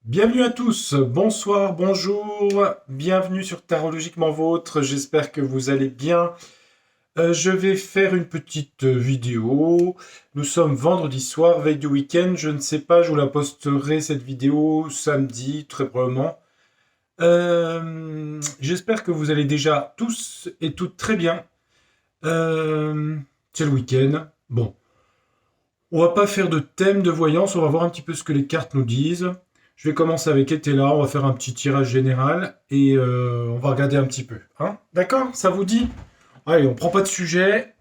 Bienvenue à tous, bonsoir, bonjour, bienvenue sur Tarologiquement Vôtre, j'espère que vous allez bien. Je vais faire une petite vidéo. Nous sommes vendredi soir, veille du week-end, je ne sais pas, je vous la posterai cette vidéo samedi, très probablement. J'espère que vous allez déjà tous et toutes très bien. C'est le week-end. Bon, on va pas faire de thème de voyance, on va voir un petit peu ce que les cartes nous disent. Je vais commencer avec Etela, on va faire un petit tirage général et on va regarder un petit peu. Hein, d'accord? Ça vous dit? Allez, on prend pas de sujet,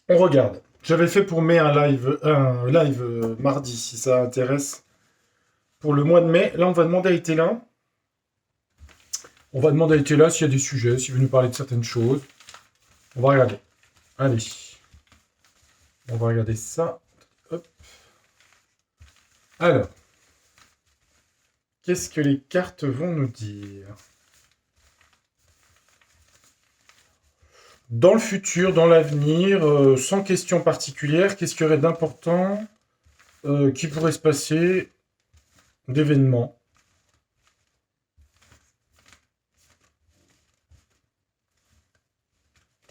on regarde. J'avais fait pour mai un live mardi, si ça intéresse, pour le mois de mai. Là, on va demander à Etela. On va demander à Etela s'il y a des sujets, s'il veut nous parler de certaines choses. On va regarder. Allez, on va regarder ça. Hop. Alors, qu'est-ce que les cartes vont nous dire? Dans le futur, dans l'avenir, sans question particulière, qu'est-ce qu'il y aurait d'important qui pourrait se passer d'événements?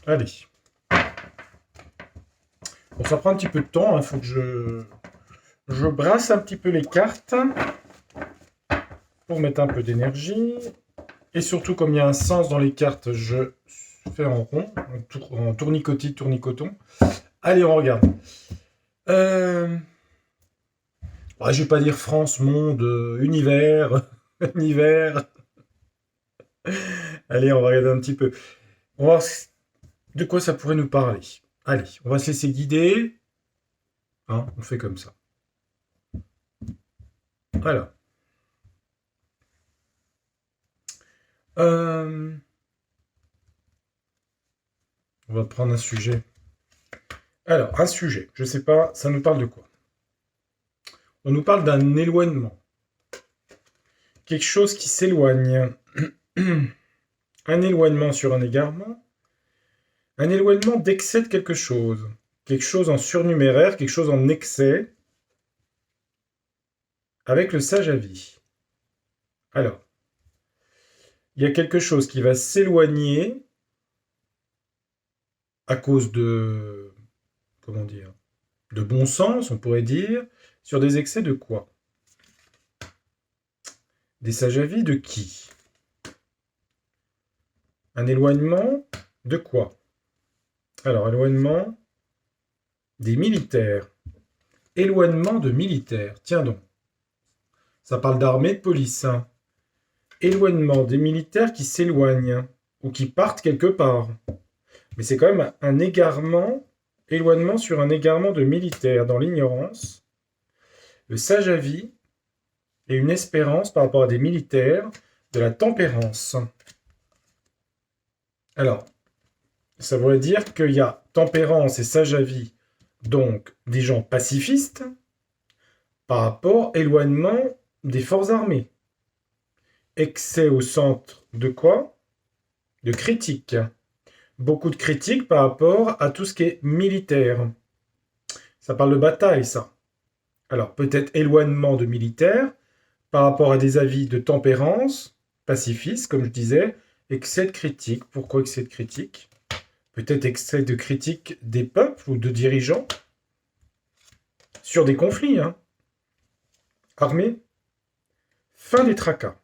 Allez. Bon, ça prend un petit peu de temps, il faut que je brasse un petit peu les cartes pour mettre un peu d'énergie. Et surtout, comme il y a un sens dans les cartes, je fais en rond, en tournicotis, tournicoton. Allez, on regarde. Ouais, je vais pas dire France, monde, univers, univers. Allez, on va regarder un petit peu. On va voir de quoi ça pourrait nous parler. Allez, on va se laisser guider. Hein, on fait comme ça. Voilà. Euh, on va prendre un sujet. Alors, un sujet, je sais pas, ça nous parle de quoi? On nous parle d'un éloignement. Quelque chose qui s'éloigne. Un éloignement sur un égarement. Un éloignement d'excès de quelque chose. Quelque chose en surnuméraire, quelque chose en excès. Avec le sage avis. Alors, il y a quelque chose qui va s'éloigner à cause de, comment dire, de bon sens, on pourrait dire, sur des excès de quoi? Des sages avis de qui? Un éloignement de quoi? Alors, éloignement des militaires. Éloignement de militaires. Tiens donc, ça parle d'armée, de police. Hein. Éloignement des militaires qui s'éloignent ou qui partent quelque part. Mais c'est quand même un égarement, éloignement sur un égarement de militaires dans l'ignorance. Le sage avis et une espérance par rapport à des militaires de la tempérance. Alors, ça voudrait dire qu'il y a tempérance et sage avis, donc des gens pacifistes, par rapport à éloignement des forces armées. Excès au centre de quoi? De critique. Beaucoup de critiques par rapport à tout ce qui est militaire. Ça parle de bataille, ça. Alors, peut-être éloignement de militaires par rapport à des avis de tempérance, pacifistes, comme je disais, excès de critique. Pourquoi excès de critique? Peut-être excès de critique des peuples ou de dirigeants sur des conflits hein, armés. Fin des tracas.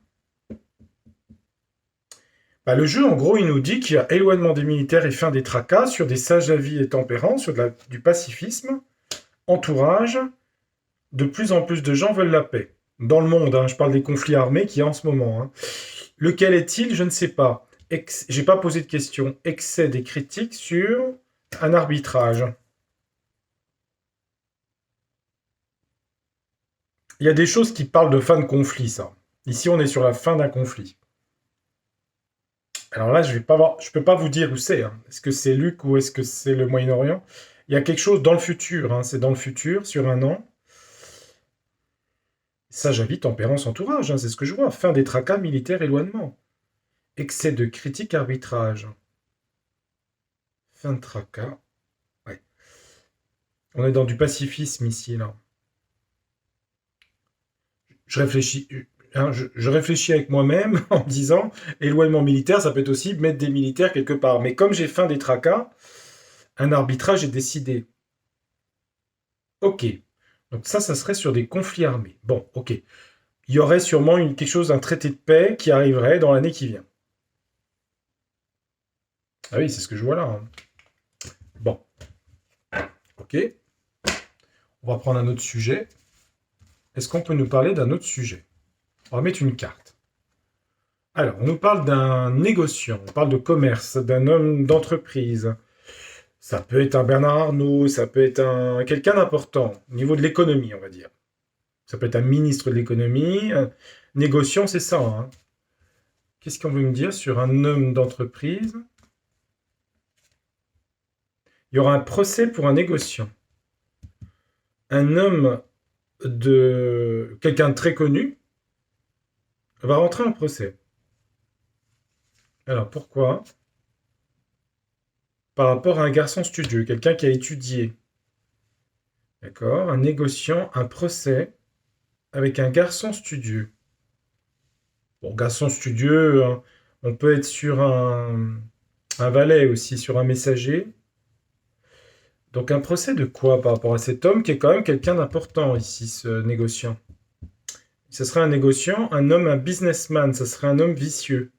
Bah, le jeu, en gros, il nous dit qu'il y a éloignement des militaires et fin des tracas sur des sages avis et tempérants, sur du pacifisme, entourage. De plus en plus de gens veulent la paix. Dans le monde, hein, je parle des conflits armés qu'il y a en ce moment. Hein. Lequel est-il? Je ne sais pas. J'ai pas posé de question. Excès des critiques sur un arbitrage. Il y a des choses qui parlent de fin de conflit, ça. Ici, on est sur la fin d'un conflit. Alors là, je ne peux pas vous dire où c'est. Hein. Est-ce que c'est Luc ou est-ce que c'est le Moyen-Orient? Il y a quelque chose dans le futur. Hein. C'est dans le futur, sur un an. Ça, j'habite tempérance entourage. Hein. C'est ce que je vois. Fin des tracas militaires, éloignement. Excès de critique, arbitrage. Fin de tracas. Ouais. On est dans du pacifisme ici, là. je réfléchis, hein, je réfléchis avec moi-même en me disant, éloignement militaire, ça peut être aussi mettre des militaires quelque part. Mais comme j'ai faim des tracas, un arbitrage est décidé. Ok. Donc ça serait sur des conflits armés. Bon, ok. Il y aurait sûrement quelque chose, un traité de paix qui arriverait dans l'année qui vient. Ah oui, c'est ce que je vois là, hein. Bon, ok. On va prendre un autre sujet. Est-ce qu'on peut nous parler d'un autre sujet? On va mettre une carte. Alors, on nous parle d'un négociant, on parle de commerce, d'un homme d'entreprise. Ça peut être un Bernard Arnault, ça peut être quelqu'un d'important au niveau de l'économie, on va dire. Ça peut être un ministre de l'économie. Un négociant, c'est ça, hein. Qu'est-ce qu'on veut me dire sur un homme d'entreprise? Il y aura un procès pour un négociant. Un homme de quelqu'un de très connu va rentrer en procès. Alors pourquoi? Par rapport à un garçon studieux, quelqu'un qui a étudié. D'accord? Un négociant, un procès avec un garçon studieux. Bon, garçon studieux, hein, on peut être sur un valet aussi, sur un messager. Donc un procès de quoi par rapport à cet homme qui est quand même quelqu'un d'important ici, ce négociant? Ce serait un négociant, un homme, un businessman, ce serait un homme vicieux.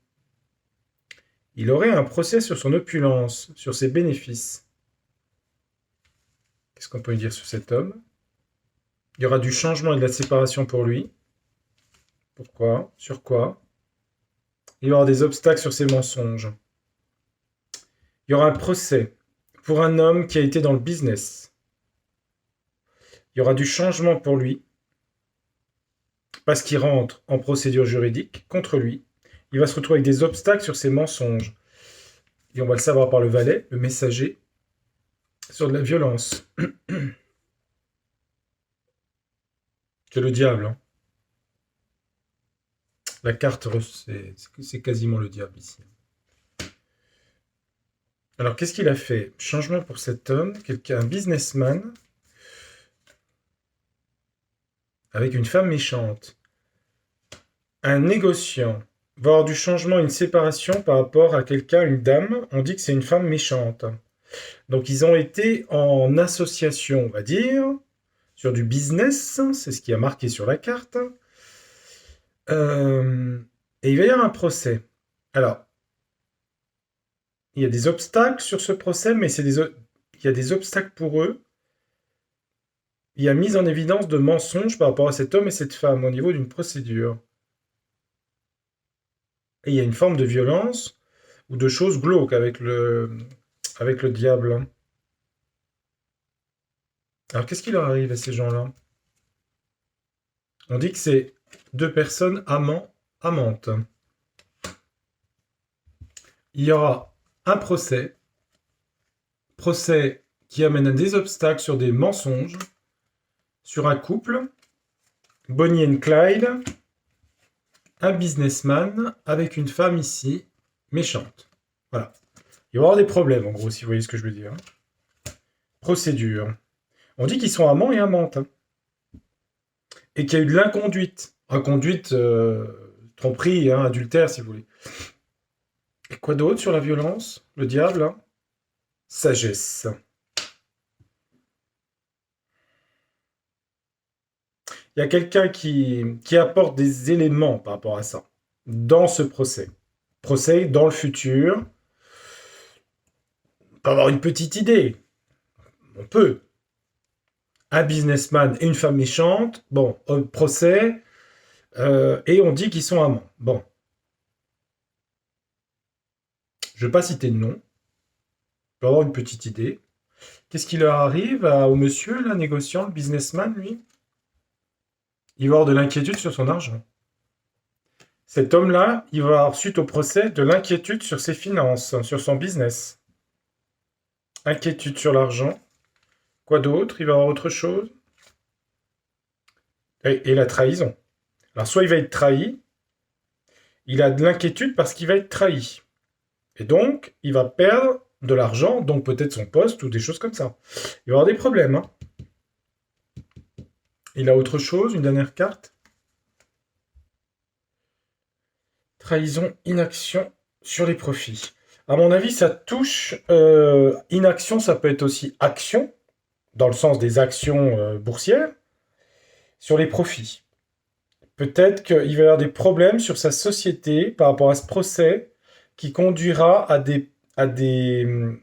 Il aurait un procès sur son opulence, sur ses bénéfices. Qu'est-ce qu'on peut dire sur cet homme? Il y aura du changement et de la séparation pour lui. Pourquoi? Sur quoi? Il y aura des obstacles sur ses mensonges. Il y aura un procès pour un homme qui a été dans le business. Il y aura du changement pour lui, parce qu'il rentre en procédure juridique contre lui. Il va se retrouver avec des obstacles sur ses mensonges. Et on va le savoir par le valet, le messager, sur de la violence. C'est le diable, hein. La carte, c'est quasiment le diable ici. Alors, qu'est-ce qu'il a fait? Changement pour cet homme, un businessman, avec une femme méchante. Un négociant va avoir du changement, une séparation par rapport à quelqu'un, une dame. On dit que c'est une femme méchante. Donc, ils ont été en association, on va dire, sur du business. C'est ce qui a marqué sur la carte. Et il va y avoir un procès. Alors, il y a des obstacles sur ce procès, mais il y a des obstacles pour eux. Il y a mise en évidence de mensonges par rapport à cet homme et cette femme au niveau d'une procédure. Et il y a une forme de violence ou de choses glauques avec le diable. Alors qu'est-ce qui leur arrive à ces gens-là? On dit que c'est deux personnes amants, amantes. Il y aura un procès qui amène à des obstacles sur des mensonges, sur un couple, Bonnie and Clyde, un businessman avec une femme ici, méchante. Voilà. Il va y avoir des problèmes, en gros, si vous voyez ce que je veux dire. Procédure. On dit qu'ils sont amants et amantes, hein. Et qu'il y a eu de l'inconduite. Inconduite, tromperie, hein, adultère, si vous voulez. Et quoi d'autre sur la violence? Le diable, hein? Sagesse. Il y a quelqu'un qui apporte des éléments par rapport à ça, dans ce procès. Procès dans le futur. On peut avoir une petite idée. On peut. Un businessman et une femme méchante. Bon, procès. Et on dit qu'ils sont amants. Bon. Je ne vais pas citer de nom. On peut avoir une petite idée. Qu'est-ce qui leur arrive au monsieur, là, négociant, le businessman, lui? Il va avoir de l'inquiétude sur son argent. Cet homme-là, il va avoir, suite au procès, de l'inquiétude sur ses finances, sur son business. Inquiétude sur l'argent. Quoi d'autre? Il va avoir autre chose. Et la trahison. Alors, soit il va être trahi, il a de l'inquiétude parce qu'il va être trahi. Et donc, il va perdre de l'argent, donc peut-être son poste ou des choses comme ça. Il va avoir des problèmes, hein. Il a autre chose, une dernière carte? Trahison, inaction sur les profits. À mon avis, ça touche... inaction, ça peut être aussi action, dans le sens des actions boursières, sur les profits. Peut-être qu'il va y avoir des problèmes sur sa société par rapport à ce procès qui conduira à une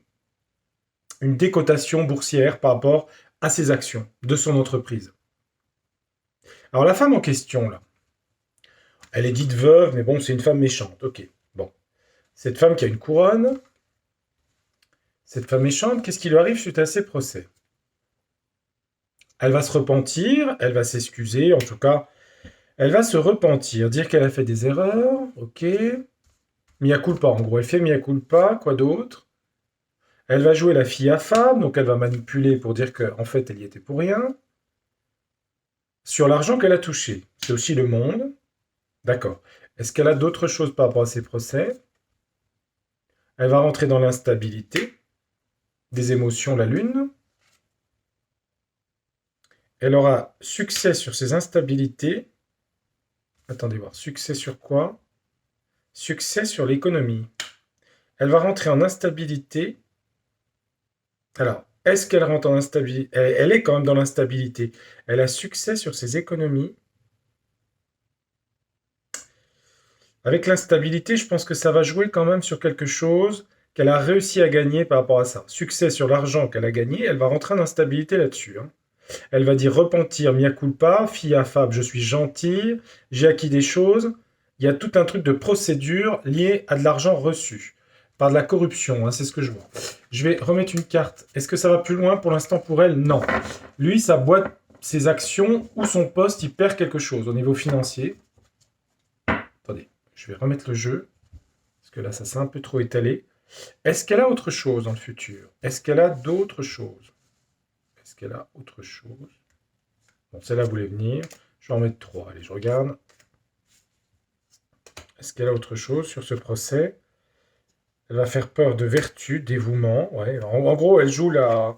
décotation boursière par rapport à ses actions de son entreprise. Alors la femme en question, là, elle est dite veuve, mais bon, c'est une femme méchante. Ok, bon. Cette femme qui a une couronne, cette femme méchante, qu'est-ce qui lui arrive suite à ces procès? Elle va se repentir, elle va s'excuser, en tout cas, elle va se repentir, dire qu'elle a fait des erreurs, ok. Mea culpa, en gros, elle fait mea culpa, quoi d'autre? Elle va jouer la fille à femme, donc elle va manipuler pour dire qu'en fait, elle y était pour rien. Sur l'argent qu'elle a touché, c'est aussi le monde. D'accord. Est-ce qu'elle a d'autres choses par rapport à ses procès? Elle va rentrer dans l'instabilité, des émotions, la lune. Elle aura succès sur ses instabilités. Attendez voir, succès sur quoi? Succès sur l'économie. Elle va rentrer en instabilité. Alors, est-ce qu'elle rentre en instabilité? Elle est quand même dans l'instabilité. Elle a succès sur ses économies. Avec l'instabilité, je pense que ça va jouer quand même sur quelque chose qu'elle a réussi à gagner par rapport à ça. Succès sur l'argent qu'elle a gagné, elle va rentrer en instabilité là-dessus. Hein. Elle va dire repentir, mea culpa, fille affable, je suis gentille, j'ai acquis des choses. Il y a tout un truc de procédure lié à de l'argent reçu. Par de la corruption, hein, c'est ce que je vois. Je vais remettre une carte. Est-ce que ça va plus loin pour l'instant pour elle? Non. Lui, sa boîte, ses actions ou son poste, il perd quelque chose au niveau financier. Attendez, je vais remettre le jeu. Parce que là, ça s'est un peu trop étalé. Est-ce qu'elle a autre chose dans le futur? Est-ce qu'elle a d'autres choses? Est-ce qu'elle a autre chose? Bon, celle-là voulait venir. Je vais en mettre 3. Allez, je regarde. Est-ce qu'elle a autre chose sur ce procès? Elle va faire peur de vertu, dévouement. Ouais. En gros, elle joue la...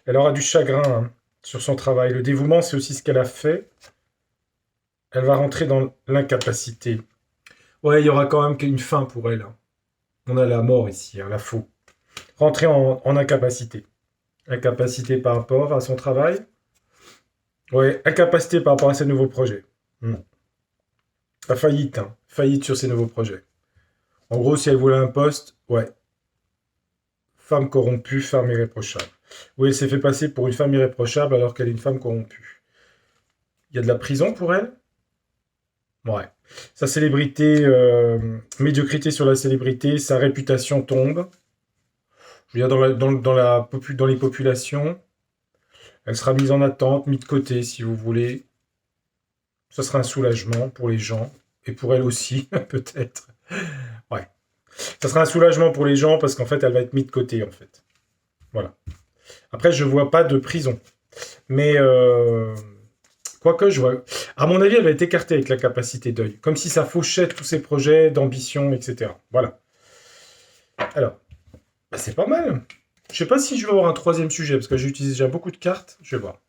Elle aura du chagrin hein, sur son travail. Le dévouement, c'est aussi ce qu'elle a fait. Elle va rentrer dans l'incapacité. Ouais, il y aura quand même une fin pour elle. Hein. On a la mort ici, hein, la faux. Rentrer en incapacité. Incapacité par rapport à son travail. Ouais, incapacité par rapport à ses nouveaux projets. La faillite, hein. Faillite sur ses nouveaux projets. En gros, si elle voulait un poste, ouais. Femme corrompue, femme irréprochable. Oui, elle s'est fait passer pour une femme irréprochable alors qu'elle est une femme corrompue. Il y a de la prison pour elle? Ouais. Sa célébrité, médiocrité sur la célébrité, sa réputation tombe. Je veux dire, dans les populations, elle sera mise en attente, mise de côté, si vous voulez. Ce sera un soulagement pour les gens, et pour elle aussi, peut-être. Ouais. Ça sera un soulagement pour les gens, parce qu'en fait, elle va être mise de côté, en fait. Voilà. Après, je vois pas de prison. Mais, quoique, je vois... À mon avis, elle va être écartée avec la capacité d'œil. Comme si ça fauchait tous ses projets d'ambition, etc. Voilà. Alors, bah, c'est pas mal. Je sais pas si je vais avoir un troisième sujet, parce que j'utilise déjà beaucoup de cartes. Je vais voir.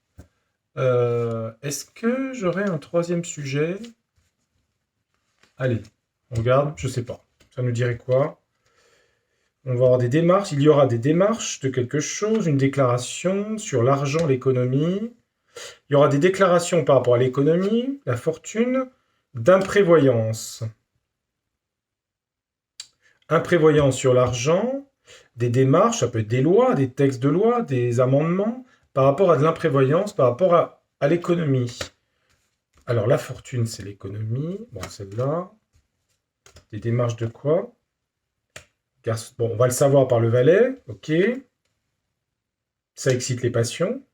Est-ce que j'aurai un troisième sujet? Allez, on regarde, je sais pas. Ça nous dirait quoi? On va avoir des démarches. Il y aura des démarches de quelque chose, une déclaration sur l'argent, l'économie. Il y aura des déclarations par rapport à l'économie, la fortune, d'imprévoyance. Imprévoyance sur l'argent, des démarches, ça peut être des lois, des textes de loi, des amendements, par rapport à de l'imprévoyance, par rapport à l'économie. Alors, la fortune, c'est l'économie. Bon, celle-là. Des démarches de quoi? Bon, on va le savoir par le valet. Ok. Ça excite les passions.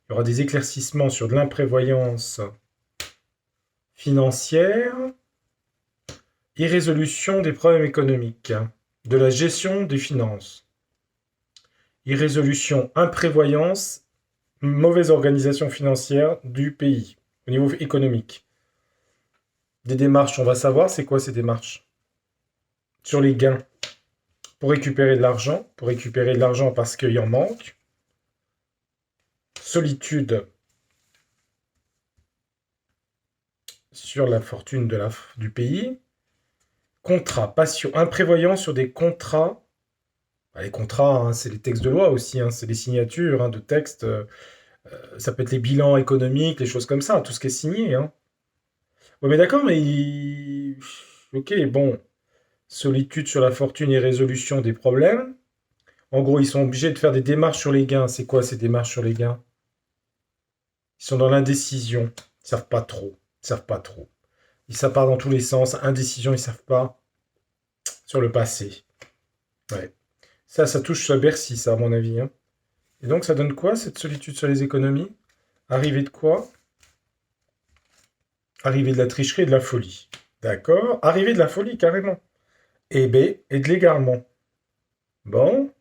Il y aura des éclaircissements sur de l'imprévoyance financière. Irrésolution des problèmes économiques. De la gestion des finances. Irrésolution, imprévoyance, mauvaise organisation financière du pays au niveau économique. Des démarches, on va savoir, c'est quoi ces démarches? Sur les gains. Pour récupérer de l'argent parce qu'il en manque. Solitude sur la fortune du pays. Contrat, passion, imprévoyant sur des contrats. Bah, les contrats, hein, c'est les textes de loi aussi, hein, c'est les signatures hein, de textes. Ça peut être les bilans économiques, les choses comme ça, tout ce qui est signé. Hein. Ouais, mais d'accord, mais ok, bon. Solitude sur la fortune et résolution des problèmes. En gros, ils sont obligés de faire des démarches sur les gains. C'est quoi ces démarches sur les gains? Ils sont dans l'indécision. Ils savent pas trop. Ils savent pas trop. Ça part dans tous les sens. Indécision, ils savent pas. Sur le passé. Ouais. Ça touche à Bercy, ça, à mon avis. Hein. Et donc, ça donne quoi, cette solitude sur les économies? Arrivée de quoi? Arrivée de la tricherie et de la folie. D'accord. Arrivée de la folie, carrément. Et B, et de l'égarement. Bon.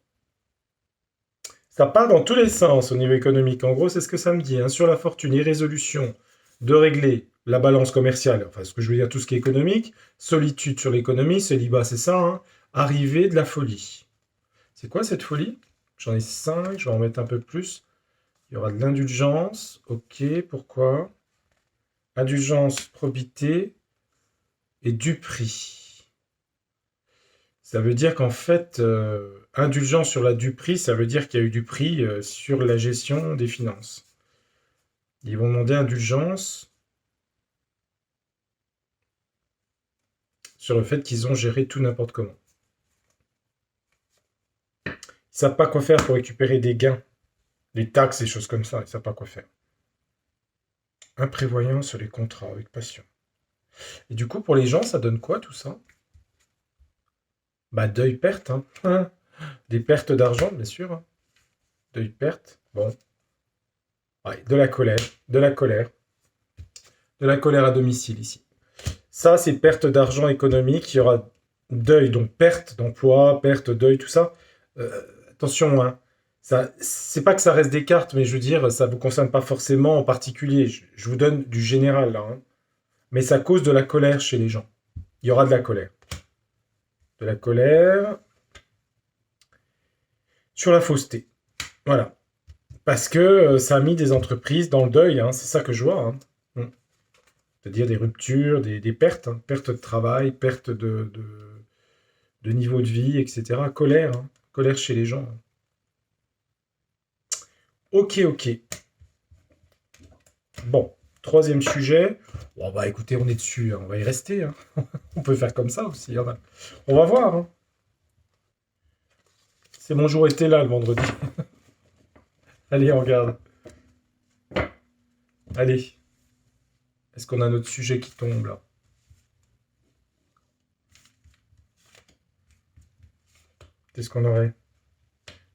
Ça part dans tous les sens au niveau économique. En gros, c'est ce que ça me dit. Hein. Sur la fortune, irrésolution de régler la balance commerciale, enfin, ce que je veux dire, tout ce qui est économique. Solitude sur l'économie, célibat, c'est ça. Hein. Arrivée de la folie. C'est quoi cette folie? J'en ai 5, je vais en mettre un peu plus. Il y aura de l'indulgence. Ok, pourquoi? Indulgence, probité et du prix. Ça veut dire qu'en fait, indulgence sur la du prix, ça veut dire qu'il y a eu du prix sur la gestion des finances. Ils vont demander indulgence sur le fait qu'ils ont géré tout n'importe comment. Ils ne savent pas quoi faire pour récupérer des gains, les taxes et choses comme ça. Ils ne savent pas quoi faire. Imprévoyant sur les contrats avec passion. Et du coup, pour les gens, ça donne quoi tout ça? Bah, deuil-perte. Hein. Des pertes d'argent, bien sûr. Hein. Deuil-perte. Bon. Ouais, de la colère. De la colère. De la colère à domicile ici. Ça, c'est perte d'argent économique. Il y aura deuil, donc perte d'emploi, perte, deuil, tout ça. Attention, hein. Ça, c'est pas que ça reste des cartes, mais je veux dire, ça vous concerne pas forcément en particulier. Je vous donne du général là. Hein. Mais ça cause de la colère chez les gens. Il y aura de la colère. De la colère sur la fausseté. Voilà. Parce que ça a mis des entreprises dans le deuil. Hein. C'est ça que je vois. Hein. C'est-à-dire des ruptures, des pertes, hein. Perte de travail, perte de niveau de vie, etc. Colère. Hein. Colère chez les gens. Ok, ok. Bon, troisième sujet. Bon, bah écoutez, on est dessus, hein. On va y rester. Hein. On peut faire comme ça aussi. Hein. On va voir. Hein. C'est mon jour été là le vendredi. Allez, on regarde. Allez. Est-ce qu'on a notre sujet qui tombe là? Qu'est-ce qu'on aurait?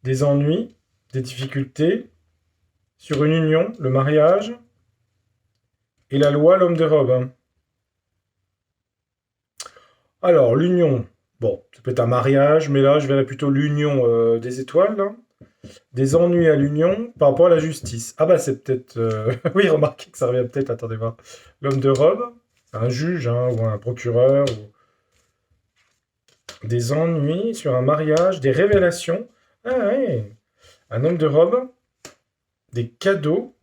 Des ennuis, des difficultés sur une union, le mariage et la loi, l'homme de robe. Hein. Alors, l'union. Bon, ça peut être un mariage, mais là, je verrais plutôt l'union des étoiles. Là. Des ennuis à l'union par rapport à la justice. Ah bah c'est peut-être... oui, remarquez que ça revient peut-être, attendez voir. L'homme de robe, un juge hein, ou un procureur. Ou... Des ennuis sur un mariage, des révélations. Ah oui, un homme de robe, des cadeaux.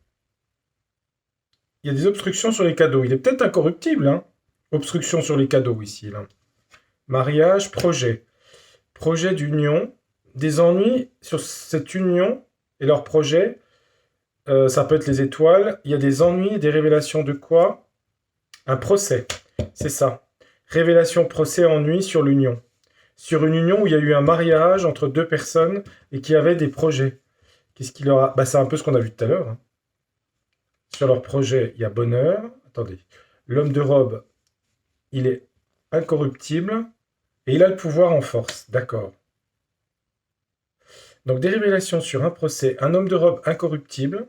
Il y a des obstructions sur les cadeaux. Il est peut-être incorruptible. Hein. Obstruction sur les cadeaux ici. Là. Mariage, projet. Projet d'union. Des ennuis sur cette union et leur projet. Ça peut être les étoiles. Il y a des ennuis, des révélations de quoi? Un procès. C'est ça. Révélation, procès, ennui sur l'union. Sur une union où il y a eu un mariage entre deux personnes et qui avaient des projets. Qu'est-ce qu'il leur a... Bah, c'est un peu ce qu'on a vu tout à l'heure. Hein. Sur leur projet, il y a bonheur. Attendez. L'homme de robe, il est incorruptible et il a le pouvoir en force. D'accord. Donc des révélations sur un procès. Un homme de robe incorruptible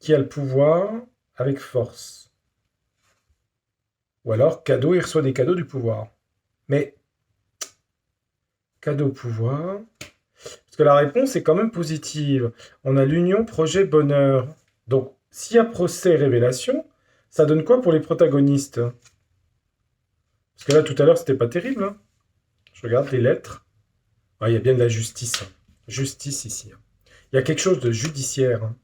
qui a le pouvoir avec force. Ou alors, cadeau, il reçoit des cadeaux du pouvoir. Mais, cadeau, pouvoir... Parce que la réponse est quand même positive. On a l'union, projet, bonheur. Donc, s'il y a procès, révélation, ça donne quoi pour les protagonistes? Parce que là, tout à l'heure, c'était pas terrible. Hein. Je regarde les lettres. Ah, il y a bien de la justice. Hein. Justice ici. Hein. Il y a quelque chose de judiciaire. Hein.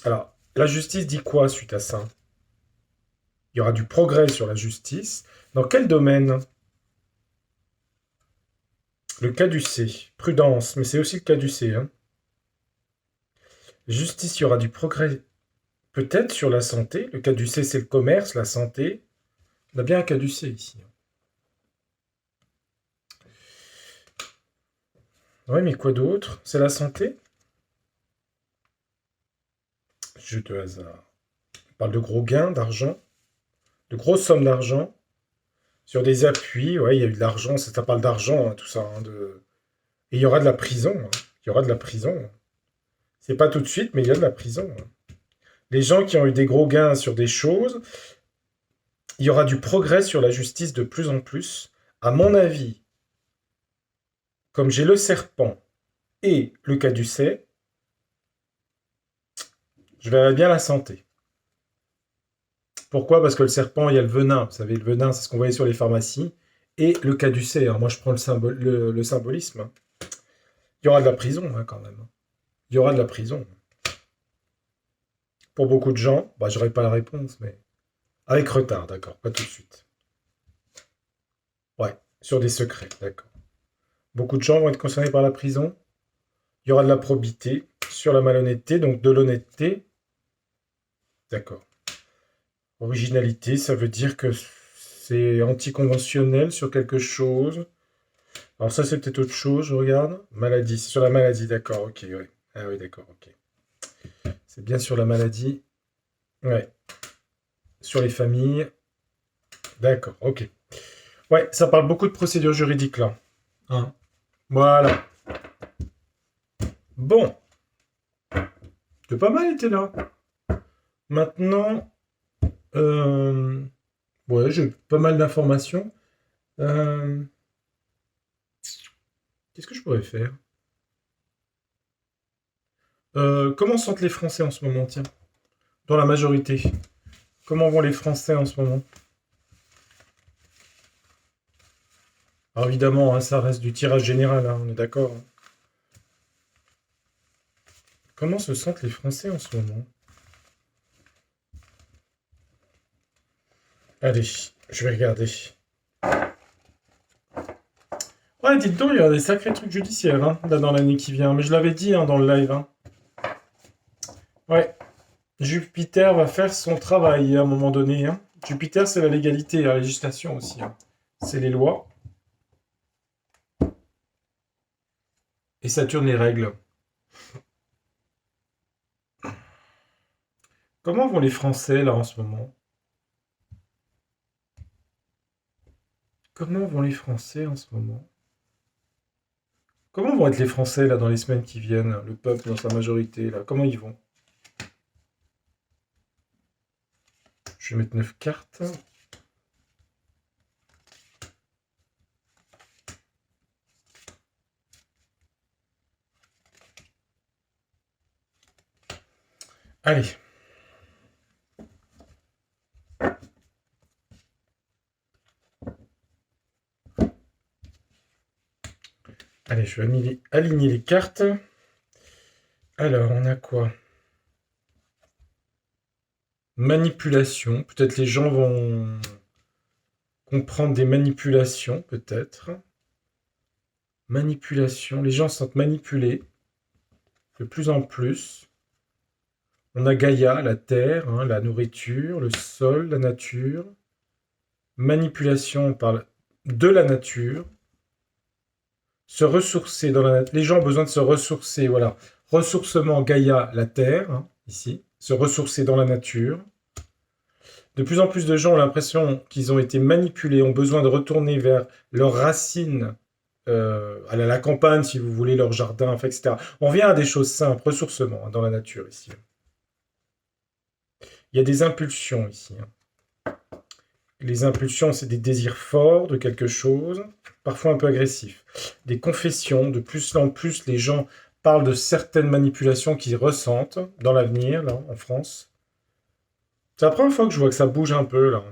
Alors, la justice dit quoi suite à ça? Il y aura du progrès sur la justice. Dans quel domaine? Le caducée. Prudence, mais c'est aussi le caducée. Hein. Justice, il y aura du progrès peut-être sur la santé. Le caducée, c'est le commerce, la santé. On a bien un caducée ici. Ouais, mais quoi d'autre? C'est la santé? Jeu de hasard. On parle de gros gains d'argent, de grosses sommes d'argent, sur des appuis. Ouais, il y a eu de l'argent, ça parle d'argent, hein, tout ça. Hein, Et il y aura de la prison. Hein. Il y aura de la prison. Hein. C'est pas tout de suite, mais il y a de la prison. Hein. Les gens qui ont eu des gros gains sur des choses, il y aura du progrès sur la justice de plus en plus. À mon avis, comme j'ai le serpent et le caducée, je verrai bien la santé. Pourquoi? Parce que le serpent, il y a le venin. Vous savez, le venin, c'est ce qu'on voyait sur les pharmacies. Et le caducée. Alors moi, je prends le symbolisme. Hein. Il y aura de la prison, hein, quand même. Il y aura de la prison. Pour beaucoup de gens, bah, j'aurai pas la réponse, mais avec retard, d'accord, pas tout de suite. Ouais, sur des secrets, d'accord. Beaucoup de gens vont être concernés par la prison. Il y aura de la probité sur la malhonnêteté, donc de l'honnêteté. D'accord. Originalité, ça veut dire que c'est anticonventionnel sur quelque chose. Alors ça, c'est peut-être autre chose, je regarde. Maladie, c'est sur la maladie, d'accord, ok, ouais. Ah oui, d'accord, ok. C'est bien sur la maladie. Ouais. Sur les familles. D'accord, ok. Ouais, ça parle beaucoup de procédures juridiques là. Hein. Voilà. Bon, c'est pas mal été là. Maintenant, euh, ouais, j'ai pas mal d'informations. Euh, Qu'est-ce que je pourrais faire? Comment sentent les Français en ce moment, tiens? Dans la majorité. Comment vont les Français en ce moment? Alors évidemment, hein, ça reste du tirage général, hein, on est d'accord. Hein. Comment se sentent les Français en ce moment? Allez, je vais regarder. Ouais, dites donc, il y a des sacrés trucs judiciaires hein, là, dans l'année qui vient. Mais je l'avais dit hein, dans le live. Hein. Ouais, Jupiter va faire son travail à un moment donné. Hein. Jupiter, c'est la légalité, la législation aussi. Hein. C'est les lois. Et Saturne, les règles. Comment vont les Français là en ce moment? Comment vont les Français en ce moment? Comment vont être les Français là dans les semaines qui viennent? Le peuple dans sa majorité là, comment ils vont? Je vais mettre 9 cartes. Allez. Allez, je vais aligner les cartes. Alors, on a quoi? Manipulation. Peut-être les gens vont comprendre des manipulations, peut-être. Manipulation. Les gens se sentent manipulés de plus en plus. On a Gaïa, la terre, hein, la nourriture, le sol, la nature. Manipulation, on parle de la nature. Se ressourcer dans la nature. Les gens ont besoin de se ressourcer, voilà. Ressourcement, Gaïa, la terre, hein, ici. Se ressourcer dans la nature. De plus en plus de gens ont l'impression qu'ils ont été manipulés, ont besoin de retourner vers leurs racines, à la campagne, si vous voulez, leur jardin, enfin, etc. On vient à des choses simples, ressourcement, hein, dans la nature, ici. Il y a des impulsions, ici. Hein. Les impulsions, c'est des désirs forts de quelque chose, parfois un peu agressifs. Des confessions, de plus en plus, les gens parlent de certaines manipulations qu'ils ressentent dans l'avenir, là, en France. C'est la première fois que je vois que ça bouge un peu, là.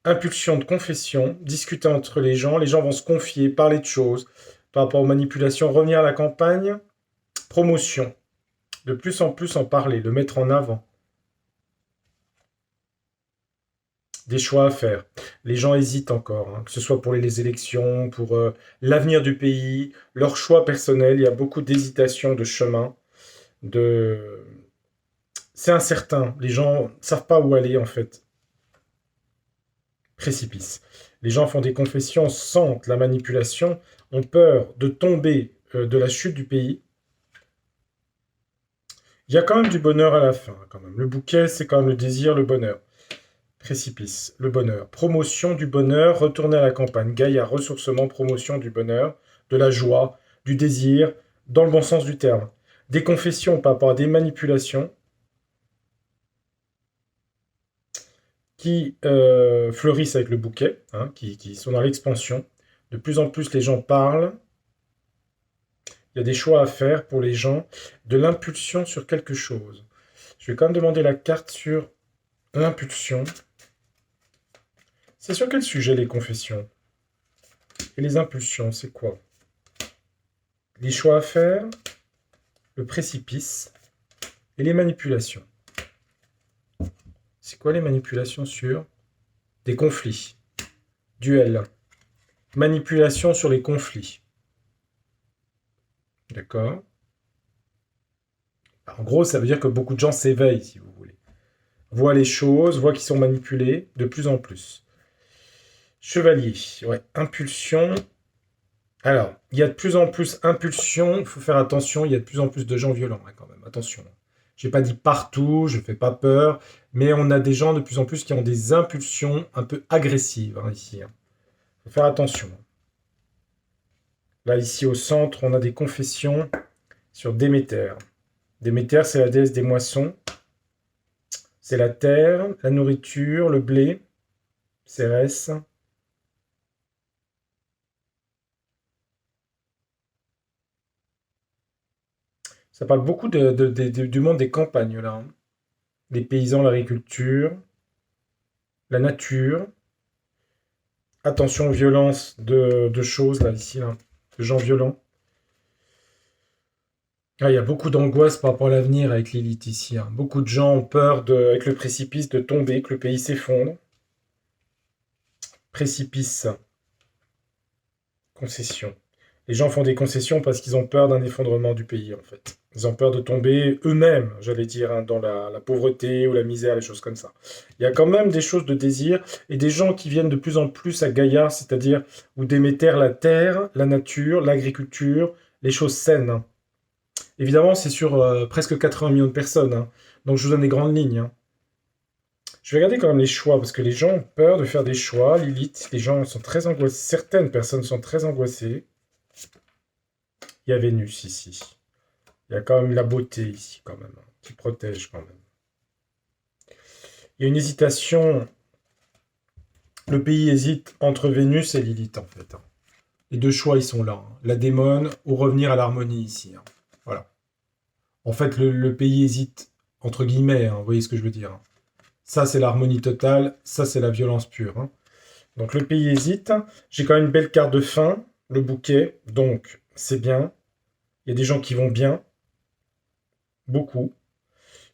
Impulsion de confession, discuter entre les gens vont se confier, parler de choses par rapport aux manipulations, revenir à la campagne, promotion, de plus en plus en parler, le mettre en avant. des choix à faire. Les gens hésitent encore, hein, que ce soit pour les élections, pour l'avenir du pays, leurs choix personnels. Il y a beaucoup d'hésitation de chemin. De... C'est incertain. Les gens ne savent pas où aller, en fait. Précipice. Les gens font des confessions, sentent la manipulation, ont peur de tomber de la chute du pays. Il y a quand même du bonheur à la fin, quand même. Le bouquet, c'est quand même le désir, le bonheur. Précipice, le bonheur. Promotion du bonheur, retourner à la campagne. Gaïa, ressourcement, promotion du bonheur, de la joie, du désir, dans le bon sens du terme. Des confessions par rapport à des manipulations qui fleurissent avec le bouquet, hein, qui sont dans l'expansion. De plus en plus, les gens parlent. Il y a des choix à faire pour les gens, de l'impulsion sur quelque chose. Je vais quand même demander la carte sur l'impulsion. C'est sur quel sujet les confessions? Et les impulsions, c'est quoi? Les choix à faire, le précipice et les manipulations. C'est quoi les manipulations sur des conflits? Duel. Manipulation sur les conflits. D'accord? En gros, ça veut dire que beaucoup de gens s'éveillent, si vous voulez. Voient les choses, voient qu'ils sont manipulés de plus en plus. Chevalier, ouais, impulsion. Alors, il y a de plus en plus impulsion, il faut faire attention, il y a de plus en plus de gens violents, hein, quand même, attention. Je n'ai pas dit partout, je ne fais pas peur, mais on a des gens de plus en plus qui ont des impulsions un peu agressives, hein, ici. Il faut faire attention. Là, ici au centre, on a des confessions sur Déméter. Déméter, c'est la déesse des moissons. C'est la terre, la nourriture, le blé, Cérès. Ça parle beaucoup du monde des campagnes, là, hein. Les paysans, l'agriculture, la nature. Attention aux violences de choses, là, ici, là, de gens violents. Ah, il y a beaucoup d'angoisse par rapport à l'avenir avec Lilith ici, hein. Beaucoup de gens ont peur, avec le précipice, de tomber, que le pays s'effondre. Précipice, concession. Les gens font des concessions parce qu'ils ont peur d'un effondrement du pays, en fait. Ils ont peur de tomber eux-mêmes, j'allais dire, hein, dans la pauvreté ou la misère, les choses comme ça. Il y a quand même des choses de désir et des gens qui viennent de plus en plus à Gaïa, c'est-à-dire où Déméter, la terre, la nature, l'agriculture, les choses saines, hein. Évidemment, c'est sur presque 80 millions de personnes, hein. Donc je vous donne des grandes lignes, hein. Je vais regarder quand même les choix, parce que les gens ont peur de faire des choix. Lilith, les gens sont très angoissés. Certaines personnes sont très angoissées. Il y a Vénus ici. Il y a quand même la beauté ici, quand même, hein, qui protège quand même. Il y a une hésitation. Le pays hésite entre Vénus et Lilith, en fait, hein. Les deux choix, ils sont là, hein. La démone ou revenir à l'harmonie ici, hein. Voilà. En fait, le pays hésite, entre guillemets, hein, vous voyez ce que je veux dire, hein. Ça, c'est l'harmonie totale. Ça, c'est la violence pure, hein. Donc, le pays hésite. J'ai quand même une belle carte de fin, le bouquet. Donc, c'est bien. Il y a des gens qui vont bien. Beaucoup.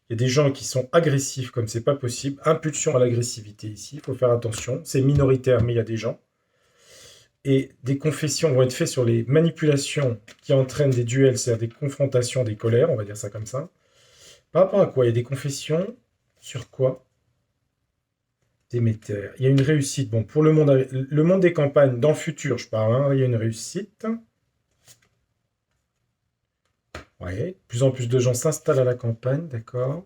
Il y a des gens qui sont agressifs comme c'est pas possible. Impulsion à l'agressivité ici, il faut faire attention. C'est minoritaire, mais il y a des gens. Et des confessions vont être faites sur les manipulations qui entraînent des duels, c'est-à-dire des confrontations, des colères, on va dire ça comme ça. Par rapport à quoi? Il y a des confessions sur quoi? Déméter. Il y a une réussite. Bon, pour le monde des campagnes, dans le futur, je parle, hein, il y a une réussite. Ouais, de plus en plus de gens s'installent à la campagne, d'accord.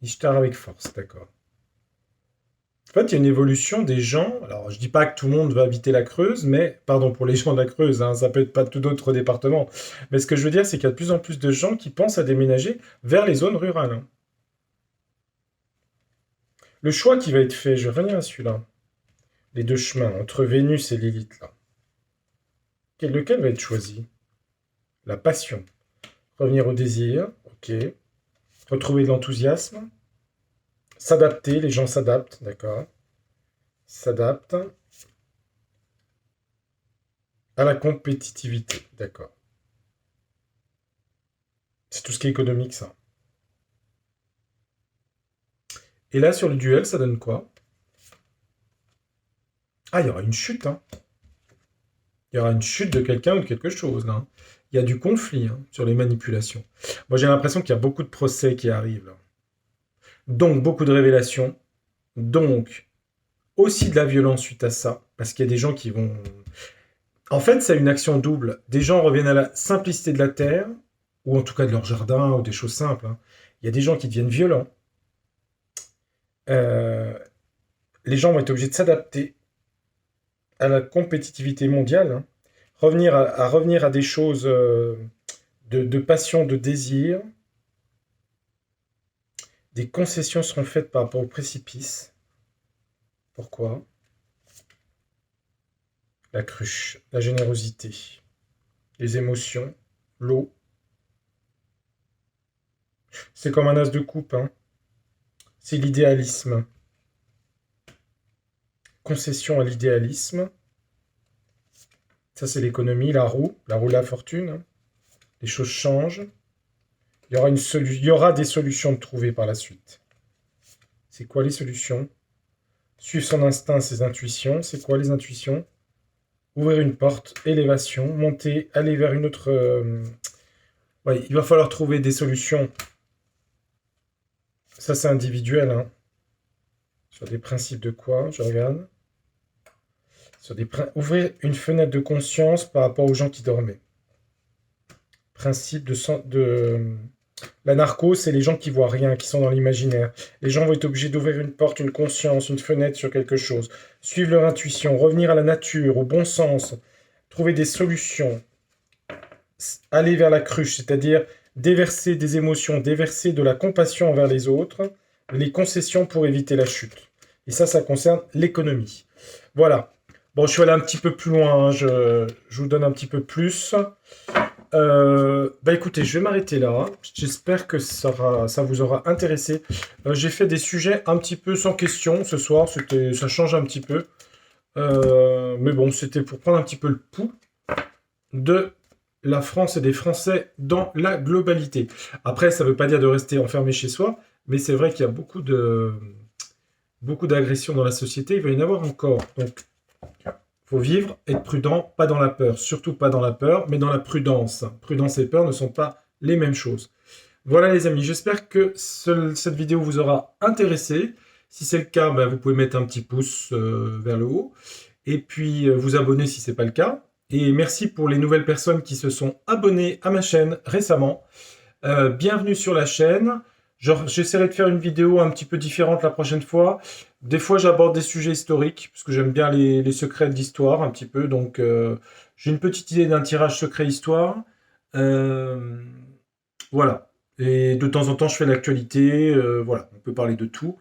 Ishtar avec force, d'accord. En fait, il y a une évolution des gens. Alors, je dis pas que tout le monde va habiter la Creuse, mais, pardon pour les gens de la Creuse, hein, ça peut être pas tout d'autres départements. Mais ce que je veux dire, c'est qu'il y a de plus en plus de gens qui pensent à déménager vers les zones rurales, hein. Le choix qui va être fait, je vais revenir à celui-là. Les deux chemins, entre Vénus et Lilith, là. Lequel va être choisi? La passion. Revenir au désir, ok. Retrouver de l'enthousiasme. S'adapter, les gens s'adaptent, d'accord. S'adaptent à la compétitivité, d'accord. C'est tout ce qui est économique, ça. Et là, sur le duel, ça donne quoi? Ah, il y aura une chute, hein. Il y aura une chute de quelqu'un ou de quelque chose, là, hein. Il y a du conflit, hein, sur les manipulations. Moi, j'ai l'impression qu'il y a beaucoup de procès qui arrivent, là. Donc, beaucoup de révélations. Donc, aussi de la violence suite à ça. Parce qu'il y a des gens qui vont... En fait, c'est une action double. Des gens reviennent à la simplicité de la terre, ou en tout cas de leur jardin, ou des choses simples, hein. Il y a des gens qui deviennent violents. Euh, les gens vont être obligés de s'adapter à la compétitivité mondiale, hein. Revenir à des choses de passion, de désir. Des concessions seront faites par rapport au précipice. Pourquoi? La cruche, la générosité, les émotions, l'eau. C'est comme un as de coupe, hein. C'est l'idéalisme. Concession à l'idéalisme. Ça, c'est l'économie, la roue de la fortune, hein. Les choses changent. Il y aura des solutions de trouver par la suite. C'est quoi les solutions? Suivre son instinct, ses intuitions. C'est quoi les intuitions? Ouvrir une porte, élévation, monter, aller vers une autre... Ouais, il va falloir trouver des solutions. Ça, c'est individuel, hein. Sur des principes de quoi? Je regarde. Ouvrir une fenêtre de conscience par rapport aux gens qui dormaient. Principe de... La narco, c'est les gens qui voient rien, qui sont dans l'imaginaire. Les gens vont être obligés d'ouvrir une porte, une conscience, une fenêtre sur quelque chose. Suivre leur intuition, revenir à la nature, au bon sens, trouver des solutions. Aller vers la cruche, c'est-à-dire déverser des émotions, déverser de la compassion envers les autres, les concessions pour éviter la chute. Et ça concerne l'économie. Voilà. Bon, je suis allé un petit peu plus loin, hein, je vous donne un petit peu plus. Bah écoutez, je vais m'arrêter là. J'espère que ça vous aura intéressé. J'ai fait des sujets un petit peu sans question ce soir. Ça change un petit peu. Mais bon, c'était pour prendre un petit peu le pouls de la France et des Français dans la globalité. Après, ça ne veut pas dire de rester enfermé chez soi, mais c'est vrai qu'il y a beaucoup d'agressions dans la société. Il va y en avoir encore. Donc, faut vivre, être prudent, pas dans la peur. Surtout pas dans la peur, mais dans la prudence. Prudence et peur ne sont pas les mêmes choses. Voilà les amis, j'espère que cette vidéo vous aura intéressé. Si c'est le cas, bah, vous pouvez mettre un petit pouce vers le haut. Et puis vous abonner si ce n'est pas le cas. Et merci pour les nouvelles personnes qui se sont abonnées à ma chaîne récemment. Bienvenue sur la chaîne. J'essaierai de faire une vidéo un petit peu différente la prochaine fois. Des fois, j'aborde des sujets historiques, parce que j'aime bien les secrets d'histoire un petit peu. Donc, j'ai une petite idée d'un tirage secret histoire. Voilà. Et de temps en temps, je fais l'actualité. Voilà, on peut parler de tout.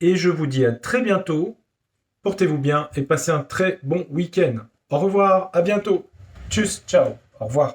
Et je vous dis à très bientôt. Portez-vous bien et passez un très bon week-end. Au revoir, à bientôt. Tchuss, ciao, au revoir.